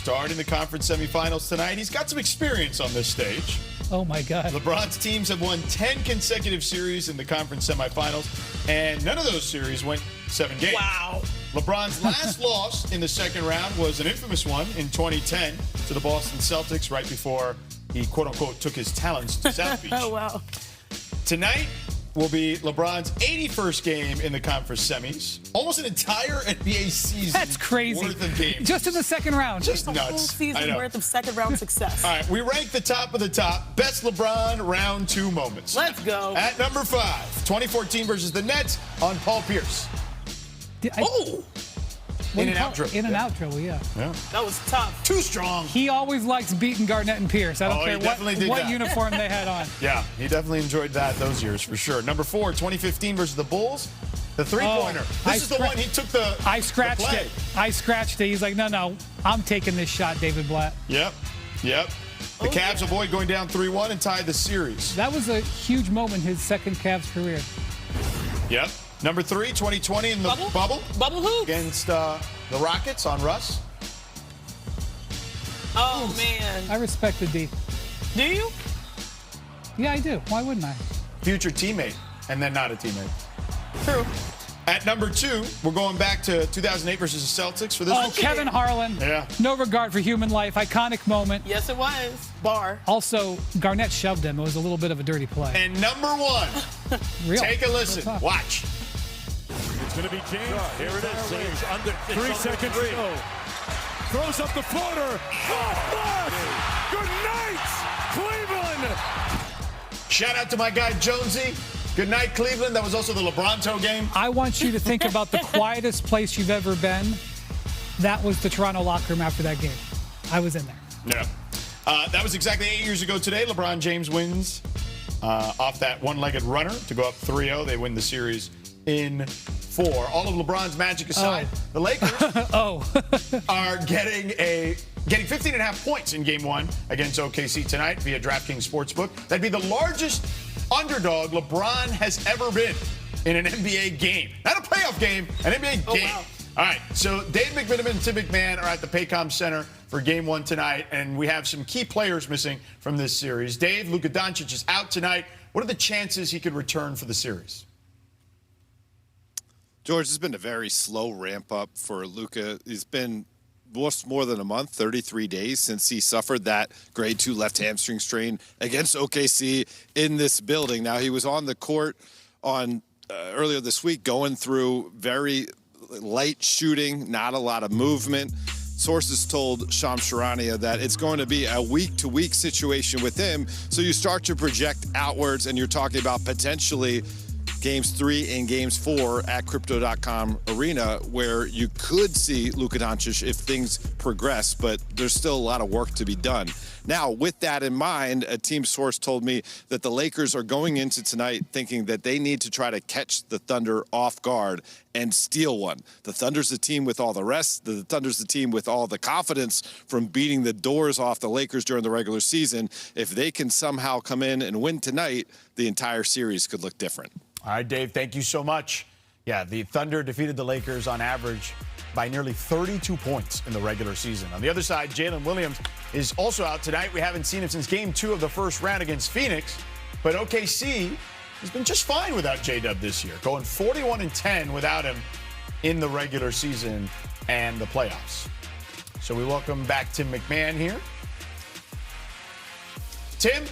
starting the conference semifinals tonight. He's got some experience on this stage. Oh, my God. LeBron's teams have won 10 consecutive series in the conference semifinals, and none of those series went 7 games. Wow. LeBron's last loss in the second round was an infamous one in 2010 to the Boston Celtics right before he, quote-unquote, took his talents to South Beach. Oh, wow. Tonight will be LeBron's 81st game in the conference semis. Almost an entire NBA season. That's crazy. Worth of games. Just in the second round. Just A nuts. full season worth of second-round success. All right, we rank the top of the top. Best LeBron round 2 moments. Let's go. At number 5, 2014 versus the Nets on Paul Pierce. In and out dribble. In and out dribble, yeah. That was tough. Too strong. He always likes beating Garnett and Pierce. I don't care what that. uniform they had on. Yeah, he definitely enjoyed that those years for sure. Number 4, 2015 versus the Bulls. The three-pointer. This is the one he took the I scratched it. I scratched it. He's like, no, I'm taking this shot, David Blatt. Yep. The Cavs avoid going down 3-1 and tie the series. That was a huge moment in his second Cavs career. Yep. Number 3, 2020 in the bubble. Bubble hoop. Against the Rockets on Russ. Oh, man. I respect the D. Do you? Yeah, I do. Why wouldn't I? Future teammate, and then not a teammate. True. At number 2, we're going back to 2008 versus the Celtics for this one. Kevin Harlan. Yeah. No regard for human life. Iconic moment. Yes, it was. Bar. Also, Garnett shoved him. It was a little bit of a dirty play. And number 1, take a listen. Watch. It's going to be James. Here it is. James under 3 seconds to go. Throws up the floater. Good night, Cleveland. Shout out to my guy Jonesy. Good night, Cleveland. That was also the LeBronto game. I want you to think about the quietest place you've ever been. That was the Toronto locker room after that game. I was in there. Yeah. That was exactly 8 years ago today. LeBron James wins off that one-legged runner to go up 3-0. They win the series in 4. All of LeBron's magic aside, the Lakers are getting 15.5 points in Game 1 against OKC tonight via DraftKings Sportsbook. That'd be the largest underdog LeBron has ever been in an NBA game. Not a playoff game, an NBA game. Wow. All right, so Dave McMenamin and Tim McMahon are at the Paycom Center for Game 1 tonight, and we have some key players missing from this series. Dave, Luka Doncic is out tonight. What are the chances he could return for the series? George, it's been a very slow ramp up for Luka. He's been more than a month, 33 days, since he suffered that grade 2 left hamstring strain against OKC in this building. Now, he was on the court on earlier this week going through very light shooting, not a lot of movement. Sources told Shams Charania that it's going to be a week-to-week situation with him. So you start to project outwards, and you're talking about potentially Games 3 and Games 4 at Crypto.com Arena, where you could see Luka Doncic if things progress, but there's still a lot of work to be done. Now, with that in mind, a team source told me that the Lakers are going into tonight thinking that they need to try to catch the Thunder off guard and steal one. The Thunder's the team with all the rest. The Thunder's the team with all the confidence from beating the doors off the Lakers during the regular season. If they can somehow come in and win tonight, the entire series could look different. All right, Dave, thank you so much. Yeah, the Thunder defeated the Lakers on average by nearly 32 points in the regular season. On the other side, Jalen Williams is also out tonight. We haven't seen him since Game 2 of the first round against Phoenix, but OKC has been just fine without J-Dub this year, going 41-10 without him in the regular season and the playoffs. So we welcome back Tim McMahon here. Tim,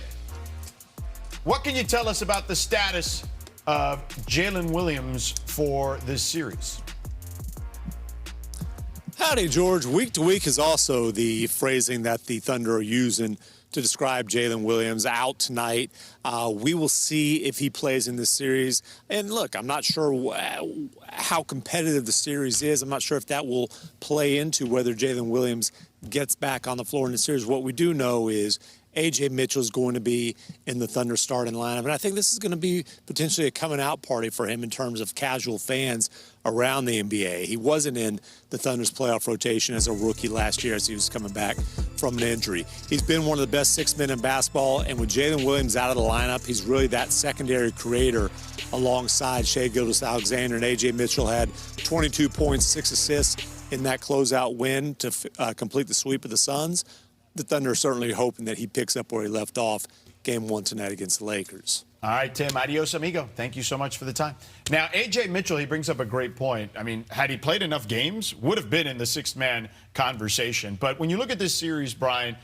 what can you tell us about the status of Jalen Williams for this series? Howdy, George. Week to week is also the phrasing that the Thunder are using to describe Jalen Williams out tonight. We will see if he plays in this series. And look, I'm not sure how competitive the series is. I'm not sure if that will play into whether Jalen Williams gets back on the floor in the series. What we do know is A.J. Mitchell is going to be in the Thunder starting lineup. And I think this is going to be potentially a coming out party for him in terms of casual fans around the NBA. He wasn't in the Thunder's playoff rotation as a rookie last year as he was coming back from an injury. He's been one of the best 6 men in basketball, and with Jalen Williams out of the lineup, he's really that secondary creator alongside Shai Gilgeous-Alexander, and A.J. Mitchell had 22 points, 6 assists in that closeout win to complete the sweep of the Suns. The Thunder are certainly hoping that he picks up where he left off game 1 tonight against the Lakers. All right, Tim. Adios, amigo. Thank you so much for the time. Now, A.J. Mitchell, he brings up a great point. I mean, had he played enough games, would have been in the sixth-man conversation. But when you look at this series, Brian,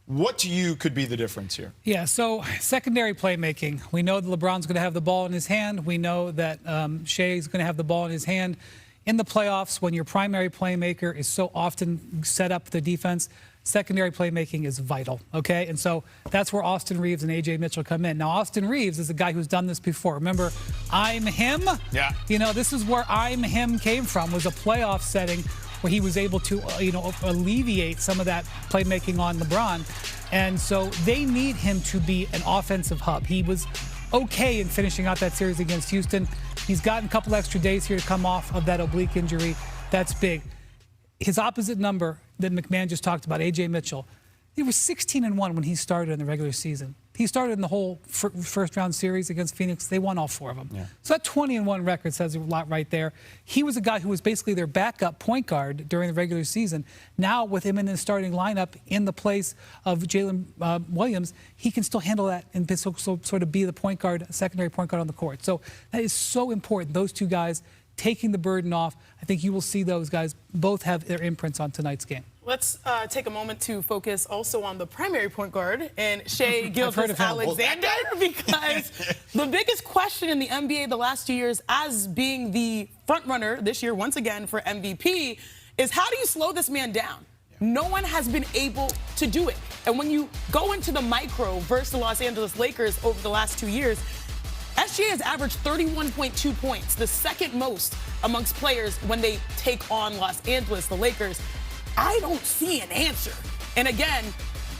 what to you could be the difference here? Yeah, so secondary playmaking. We know that LeBron's going to have the ball in his hand. We know that Shai's going to have the ball in his hand. In the playoffs, when your primary playmaker is so often set up the defense, secondary playmaking is vital, okay? And so that's where Austin Reeves and A.J. Mitchell come in. Now, Austin Reeves is a guy who's done this before. Remember, I'm him? Yeah. You know, this is where I'm him came from, was a playoff setting where he was able to, alleviate some of that playmaking on LeBron. And so they need him to be an offensive hub. He was okay in finishing out that series against Houston. He's gotten a couple extra days here to come off of that oblique injury. That's big. His opposite number that McMahon just talked about, A.J. Mitchell, he was 16-1 when he started in the regular season. He started in the whole first-round series against Phoenix. They won all 4 of them. Yeah. So that 20-1 record says a lot right there. He was a guy who was basically their backup point guard during the regular season. Now, with him in the starting lineup in the place of Jalen Williams, he can still handle that and sort of be the point guard, secondary point guard on the court. So that is so important, those two guys taking the burden off. I think you will see those guys both have their imprints on tonight's game. Let's take a moment to focus also on the primary point guard and Shai Gilgeous-Alexander, because the biggest question in the NBA the last 2 years, as being the front runner this year once again for MVP, is how do you slow this man down? No one has been able to do it. And when you go into the micro versus the Los Angeles Lakers over the last 2 years, SGA has averaged 31.2 points, the second most amongst players when they take on Los Angeles, the Lakers. I don't see an answer. And again,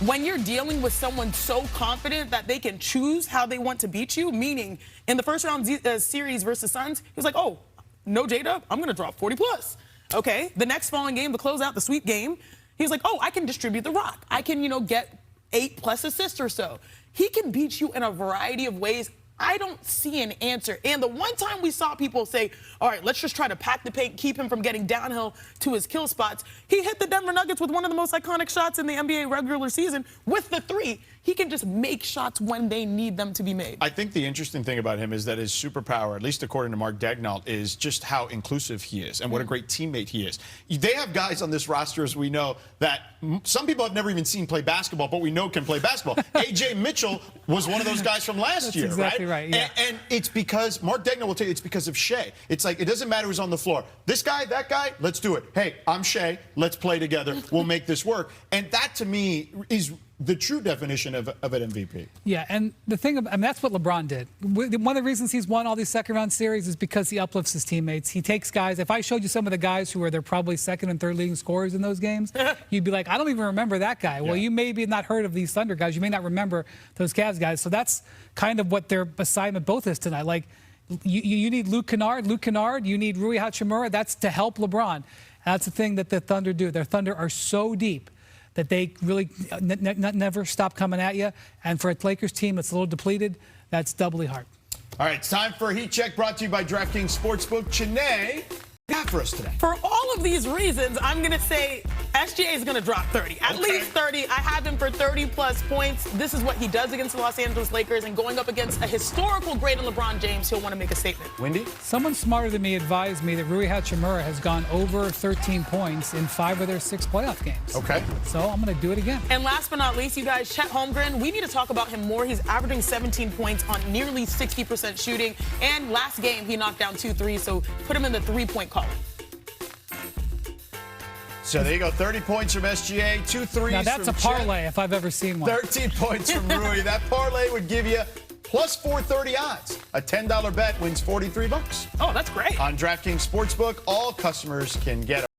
when you're dealing with someone so confident that they can choose how they want to beat you, meaning in the first round series versus Suns, he was like, oh, no J-Dub, I'm going to drop 40 plus. Okay, the next following game, the closeout, the sweep game, he was like, oh, I can distribute the rock. I can, get 8+ assists or so. He can beat you in a variety of ways. I don't see an answer. And the one time we saw people say, all right, let's just try to pack the paint, keep him from getting downhill to his kill spots, he hit the Denver Nuggets with one of the most iconic shots in the NBA regular season with the 3. He can just make shots when they need them to be made. I think the interesting thing about him is that his superpower, at least according to Mark Daigneault, is just how inclusive he is and what a great teammate he is. They have guys on this roster, as we know, that some people have never even seen play basketball, but we know can play basketball. A.J. Mitchell was one of those guys from last year, exactly right? Yeah. And it's because, Mark Daigneault will tell you, it's because of Shai. It's like, it doesn't matter who's on the floor. This guy, that guy, let's do it. Hey, I'm Shai. Let's play together. We'll make this work. And that, to me, is the true definition of an MVP. Yeah, and the thing, that's what LeBron did. One of the reasons he's won all these second-round series is because he uplifts his teammates. He takes guys. If I showed you some of the guys who are their probably second and third leading scorers in those games, you'd be like, I don't even remember that guy. Well, you may be not heard of these Thunder guys. You may not remember those Cavs guys. So that's kind of what their assignment both is tonight. Like, you need Luke Kennard, you need Rui Hachimura. That's to help LeBron. And that's the thing that the Thunder do. Their Thunder are so deep that they really never stop coming at you. And for a Lakers team that's a little depleted, that's doubly hard. All right, it's time for a Heat Check brought to you by DraftKings Sportsbook. Chiney, what do you got for us today? For all of these reasons, I'm going to say SGA is going to drop 30. At least 30. I have him for 30-plus points. This is what he does against the Los Angeles Lakers, and going up against a historical great in LeBron James, he'll want to make a statement. Wendy? Someone smarter than me advised me that Rui Hachimura has gone over 13 points in 5 of their 6 playoff games. Okay. So I'm going to do it again. And last but not least, you guys, Chet Holmgren, we need to talk about him more. He's averaging 17 points on nearly 60% shooting. And last game, he knocked down 2 threes, so put him in the 3-point column. So there you go, 30 points from SGA, 2 threes. Now that's from a parlay Chet. if I've ever seen one. 13 points from Rui. That parlay would give you plus 430 odds. A $10 bet wins $43. Oh, that's great. On DraftKings Sportsbook, all customers can get